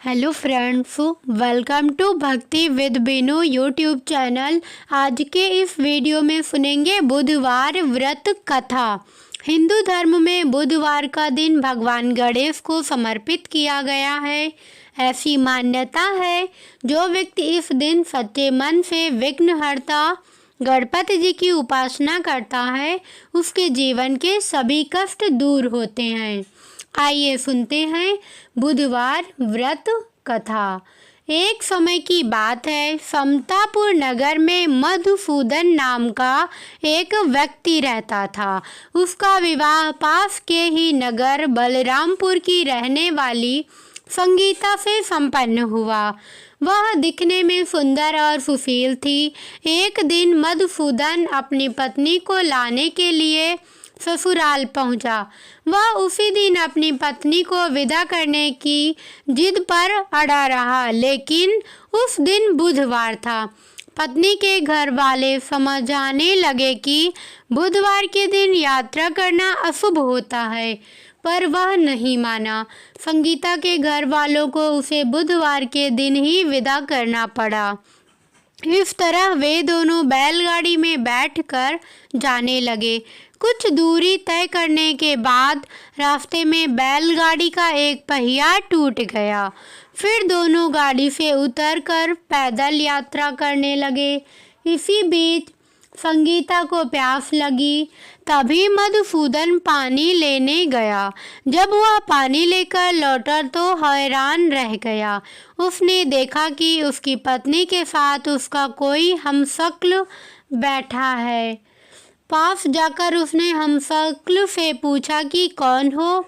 Hello friends, welcome to भक्ति with Binu YouTube channel. आज के इस वीडियो में सुनेंगे बुधवार व्रत कथा। हिंदू धर्म में बुधवार का दिन भगवान गणेश को समर्पित किया गया है। ऐसी मान्यता है जो व्यक्ति इस दिन सच्चे मन से विघ्नहर्ता गणपति जी की उपासना करता है, उसके जीवन के सभी कष्ट दूर होते हैं। आइए सुनते हैं बुधवार व्रत कथा। एक समय की बात है, समतापुर नगर में मधुसूदन नाम का एक व्यक्ति रहता था। उसका विवाह पास के ही नगर बलरामपुर की रहने वाली संगीता से संपन्न हुआ। वह दिखने में सुंदर और सुशील थी। एक दिन मधुसूदन अपनी पत्नी को लाने के लिए ससुराल पहुंचा। वह उसी दिन अपनी पत्नी को विदा करने की जिद पर अड़ा रहा, लेकिन उस दिन बुधवार था। पत्नी के घर वाले समझाने लगे कि बुधवार के दिन यात्रा करना अशुभ होता है, पर वह नहीं माना। संगीता के घर वालों को उसे बुधवार के दिन ही विदा करना पड़ा। इस तरह वे दोनों बैलगाड़ी में बैठकर जाने लगे। कुछ दूरी तय करने के बाद रास्ते में बैलगाड़ी का एक पहिया टूट गया। फिर दोनों गाड़ी से उतरकर पैदल यात्रा करने लगे। इसी बीच संगीता को प्यास लगी। तभी मधुसूदन पानी लेने गया। जब वह पानी लेकर लौटा तो हैरान रह गया। उसने देखा कि उसकी पत्नी के साथ उसका कोई हमशक्ल बैठा है। पास जाकर उसने हमशक्ल से पूछा कि कौन हो।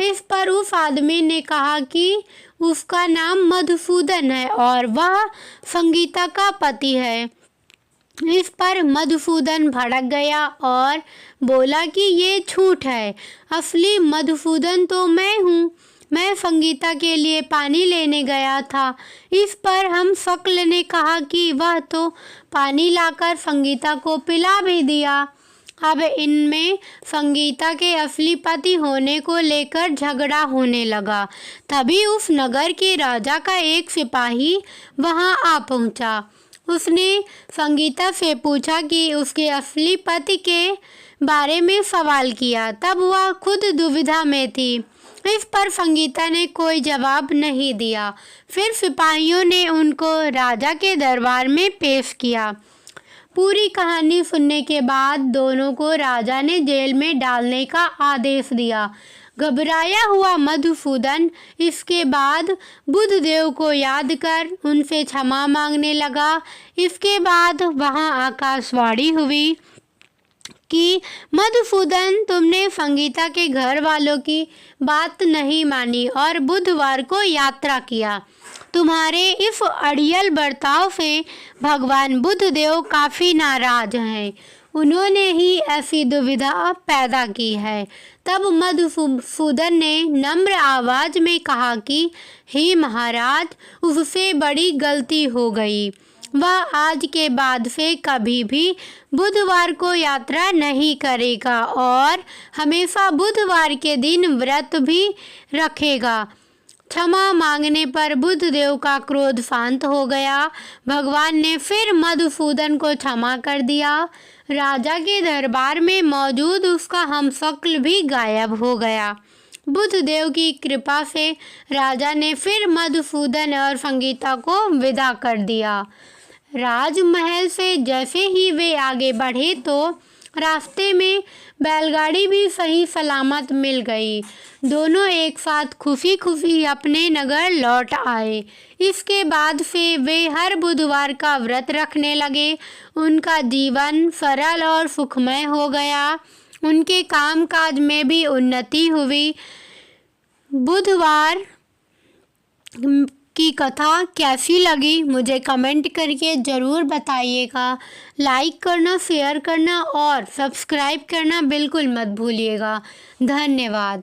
इस पर उस आदमी ने कहा कि उसका नाम मधुसूदन है और वह संगीता का पति है। इस पर मधुसूदन भड़क गया और बोला कि ये झूठ है, असली मधुसूदन तो मैं हूँ। मैं संगीता के लिए पानी लेने गया था। इस पर हमशक्ल ने कहा कि वह तो पानी लाकर संगीता को पिला भी दिया। अब इनमें संगीता के असली पति होने को लेकर झगड़ा होने लगा। तभी उस नगर के राजा का एक सिपाही वहां आ पहुंचा। उसने संगीता से पूछा कि उसके असली पति के बारे में सवाल किया। तब वह खुद दुविधा में थी। इस पर संगीता ने कोई जवाब नहीं दिया। फिर सिपाहियों ने उनको राजा के दरबार में पेश किया। पूरी कहानी सुनने के बाद दोनों को राजा ने जेल में डालने का आदेश दिया। घबराया हुआ मधुसूदन इसके बाद बुधदेव को याद कर उनसे क्षमा मांगने लगा। इसके बाद वहां आकाशवाणी हुई कि मधुसूदन, तुमने संगीता के घर वालों की बात नहीं मानी और बुधवार को यात्रा किया। तुम्हारे इस अड़ियल बर्ताव से भगवान बुधदेव काफ़ी नाराज हैं। उन्होंने ही ऐसी दुविधा पैदा की है। तब मधुसूदन ने नम्र आवाज में कहा कि हे महाराज, उससे बड़ी गलती हो गई। वह आज के बाद से कभी भी बुधवार को यात्रा नहीं करेगा और हमेशा बुधवार के दिन व्रत भी रखेगा। क्षमा मांगने पर बुधदेव का क्रोध शांत हो गया। भगवान ने फिर मधुसूदन को क्षमा कर दिया। राजा के दरबार में मौजूद उसका हमशक्ल भी गायब हो गया। बुधदेव की कृपा से राजा ने फिर मधुसूदन और संगीता को विदा कर दिया। राजमहल से जैसे ही वे आगे बढ़े तो रास्ते में बैलगाड़ी भी सही सलामत मिल गई। दोनों एक साथ खुशी खुशी अपने नगर लौट आए। इसके बाद से वे हर बुधवार का व्रत रखने लगे। उनका जीवन सरल और सुखमय हो गया। उनके कामकाज में भी उन्नति हुई। बुधवार की कथा कैसी लगी मुझे कमेंट करके ज़रूर बताइएगा। लाइक करना, शेयर करना और सब्सक्राइब करना बिल्कुल मत भूलिएगा। धन्यवाद।